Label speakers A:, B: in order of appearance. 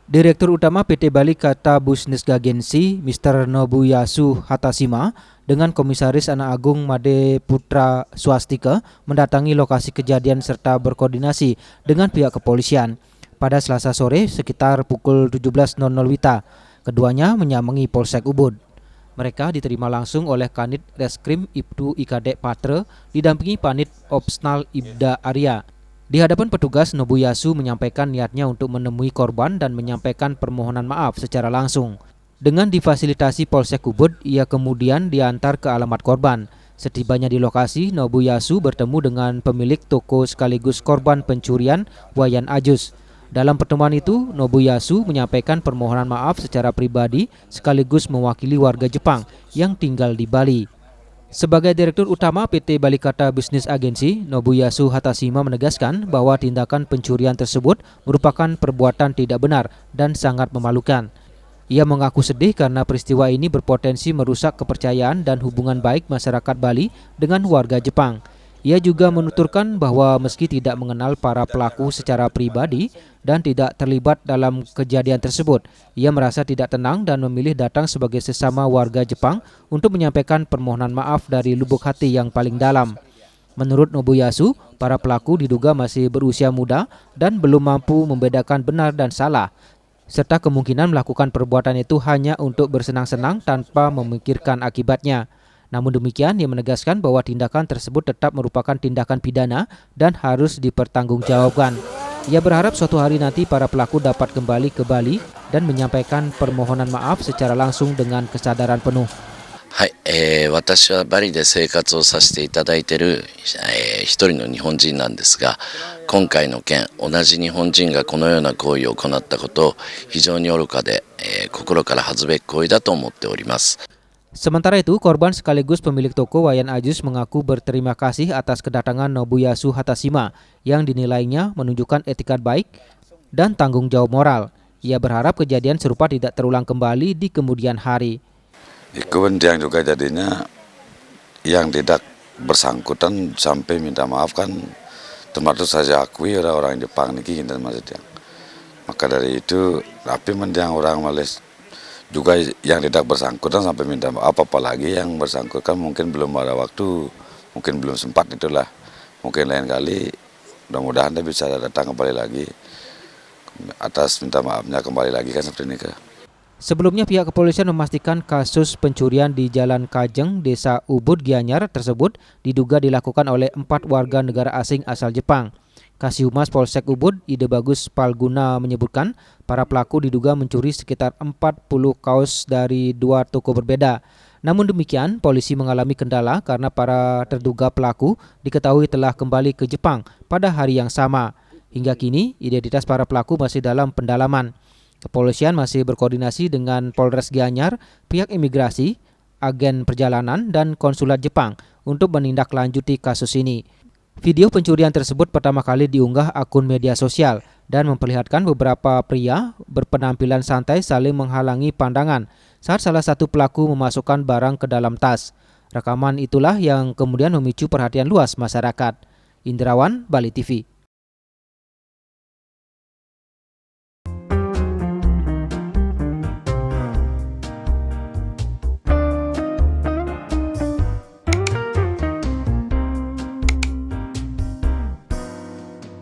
A: Direktur Utama PT Bali Kata Business Agency, Mr. Nobuyasu Hatashima, dengan Komisaris Anak Agung Made Putra Swastika mendatangi lokasi kejadian serta berkoordinasi dengan pihak kepolisian. Pada Selasa sore sekitar pukul 17.00 WITA, keduanya menyambangi Polsek Ubud. Mereka diterima langsung oleh Kanit Reskrim Ibtu Ikadek Patre didampingi Panit Opsnal Ibda Arya. Di hadapan petugas, Nobuyasu menyampaikan niatnya untuk menemui korban dan menyampaikan permohonan maaf secara langsung. Dengan difasilitasi Polsek Ubud, ia kemudian diantar ke alamat korban. Setibanya di lokasi, Nobuyasu bertemu dengan pemilik toko sekaligus korban pencurian, Wayan Ajus. Dalam pertemuan itu, Nobuyasu menyampaikan permohonan maaf secara pribadi sekaligus mewakili warga Jepang yang tinggal di Bali. Sebagai Direktur Utama PT Bali Kata Business Agency, Nobuyasu Hatashima menegaskan bahwa tindakan pencurian tersebut merupakan perbuatan tidak benar dan sangat memalukan. Ia mengaku sedih karena peristiwa ini berpotensi merusak kepercayaan dan hubungan baik masyarakat Bali dengan warga Jepang. Ia juga menuturkan bahwa meski tidak mengenal para pelaku secara pribadi dan tidak terlibat dalam kejadian tersebut, ia merasa tidak tenang dan memilih datang sebagai sesama warga Jepang untuk menyampaikan permohonan maaf dari lubuk hati yang paling dalam. Menurut Nobuyasu, para pelaku diduga masih berusia muda dan belum mampu membedakan benar dan salah, serta kemungkinan melakukan perbuatan itu hanya untuk bersenang-senang tanpa memikirkan akibatnya. Namun demikian, ia menegaskan bahwa tindakan tersebut tetap merupakan tindakan pidana dan harus dipertanggungjawabkan. Ia berharap suatu hari nanti para pelaku dapat kembali ke Bali dan menyampaikan permohonan maaf secara langsung dengan kesadaran penuh.
B: はい、私はバリで生活をさせていただいている、一人の日本人なんですが、今回の件、同じ日本人がこのような行為を行ったことを非常に愚かで、心から恥ずべき行為だと思っております。
A: Sementara itu, korban sekaligus pemilik toko Wayan Ajus mengaku berterima kasih atas kedatangan Nobuyasu Hatashima yang dinilainya menunjukkan etika baik dan tanggung jawab moral. Ia berharap kejadian serupa tidak terulang kembali di kemudian hari.
C: Kemudian juga jadinya yang tidak bersangkutan sampai minta maaf kan termasuk saja akui orang Jepang niki dan maksudnya. Maka dari itu, tapi mendiang orang Malaysia juga yang tidak bersangkutan sampai minta maaf, apalagi yang bersangkutan mungkin belum ada waktu, mungkin belum sempat itulah. Mungkin lain kali mudah-mudahan dia bisa datang kembali lagi atas minta maafnya kembali lagi kan seperti ini ke.
A: Sebelumnya pihak kepolisian memastikan kasus pencurian di Jalan Kajeng, Desa Ubud, Gianyar tersebut diduga dilakukan oleh 4 warga negara asing asal Jepang. Kasihumas Polsek Ubud, Ide Bagus Palguna menyebutkan para pelaku diduga mencuri sekitar 40 kaos dari 2 toko berbeda. Namun demikian, polisi mengalami kendala karena para terduga pelaku diketahui telah kembali ke Jepang pada hari yang sama. Hingga kini, identitas para pelaku masih dalam pendalaman. Kepolisian masih berkoordinasi dengan Polres Gianyar, pihak imigrasi, agen perjalanan, dan konsulat Jepang untuk menindaklanjuti kasus ini. Video pencurian tersebut pertama kali diunggah akun media sosial dan memperlihatkan beberapa pria berpenampilan santai saling menghalangi pandangan saat salah satu pelaku memasukkan barang ke dalam tas. Rekaman itulah yang kemudian memicu perhatian luas masyarakat. Indrawan, Bali TV.